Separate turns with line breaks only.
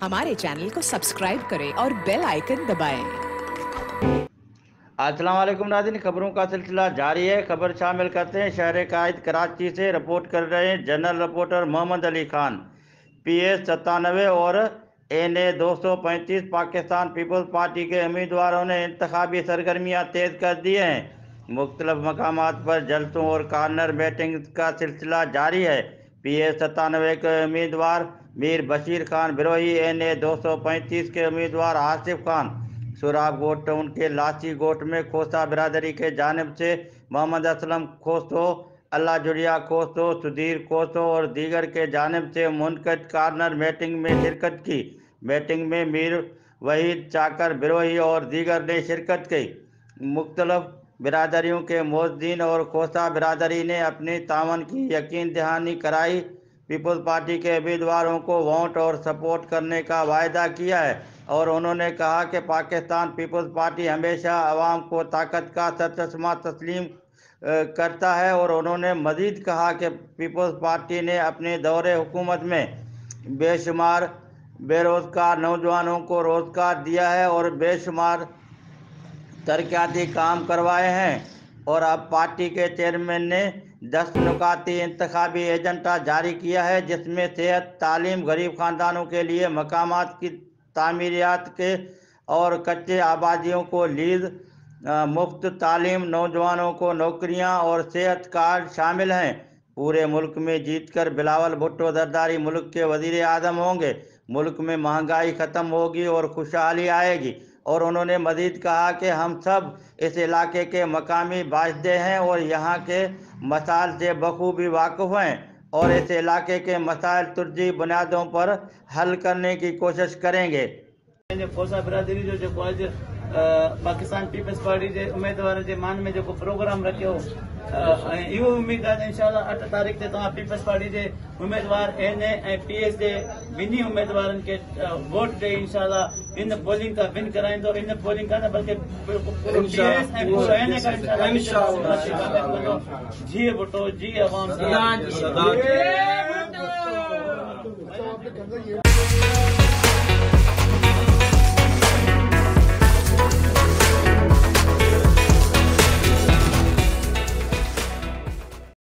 हमारे चैनल को सब्सक्राइब करें और बेल आइकन दबाएं।
अस्सलाम वालेकुम नाज़रीन, खबरों का सिलसिला जारी है। खबर शामिल करते हैं शहर कायद कराची से। रिपोर्ट कर रहे हैं general reporter Mohammad Ali Khan. PS 97 और NA 235 पाकिस्तान पीपल्स पार्टी के उम्मीदवारों ने इंतखाबी सरगर्मियां तेज कर दी हैं। मुख्तलिफ मकामात पर जलसों और कॉर्नर मीटिंग का सिलसिला जारी है। PS 97 के उम्मीदवार मीर बशीर खान बिरोही, NA 235 के उम्मीदवार आसिफ खान सुराब गोट टाउन के लाची गोट में खोसा बिरादरी के जानिब से मोहम्मद असलम खोसो, अल्लाह जुड़िया खोसो, सुधीर खोसो और दीगर के जानिब से मुनक़द कॉर्नर मीटिंग में शिरकत की। मीटिंग में मीर वहीद चाकर बिरोही और दीगर ने शिरकत की। मुख्तलिफ बिरादरियों के मोहद्दीन और खोसा बिरादरी ने अपनी तावन की यकीन दहानी कराई। पीपल्स पार्टी के उम्मीदवारों को वोट और सपोर्ट करने का वायदा किया है और उन्होंने कहा कि पाकिस्तान पीपल्स पार्टी हमेशा अवाम को ताकत का चश्मा तस्लीम करता है। और उन्होंने मज़ीद कहा कि पीपल्स पार्टी ने अपने दौरे हुकूमत में बेशुमार बेरोज़गार नौजवानों को रोज़गार दिया है और बेशुमार तरक्याती काम करवाए हैं। और अब पार्टी के चेयरमैन ने 10 नुकाती इंतखाबी एजेंडा जारी किया है, जिसमें सेहत, तालीम, गरीब ख़ानदानों के लिए मकामात की तामीरियात के और कच्चे आबादियों को लीज, मुफ्त तालीम, नौजवानों को नौकरियां और सेहत कार्ड शामिल हैं। पूरे मुल्क में जीतकर बिलावल भुट्टो जरदारी मुल्क के वज़ीर आज़म होंगे। मुल्क में महंगाई ख़त्म होगी और खुशहाली आएगी। और उन्होंने मज़ीद कहा कि हम सब इस इलाके के मकामी बाशिंदे हैं और यहाँ के मसाइल से बखूबी वाकिफ़ हैं और इस इलाके के मसाइल तुर्जी बुनियादों पर हल करने की कोशिश करेंगे।
खोसा बिरादरी जो पाकिस्तान पीपल्स पार्टी के उम्मीदवार के मान में जो प्रोग्राम रखियो इहो उम्मीद है इंशाल्लाह 8 तारीख़ से तव्हां पीपल्स पार्टी के उम्मीदवार NA ऐं PS के बिन्ही उम्मीदवारन के वोट दे इंशाल्लाह इन पोलिंग का विन कराइंदो। इन पोलिंग का न बल्कि पूरो PS ऐं पूरो NA का इंशाल्लाह जी वोटो जी अवाम सदा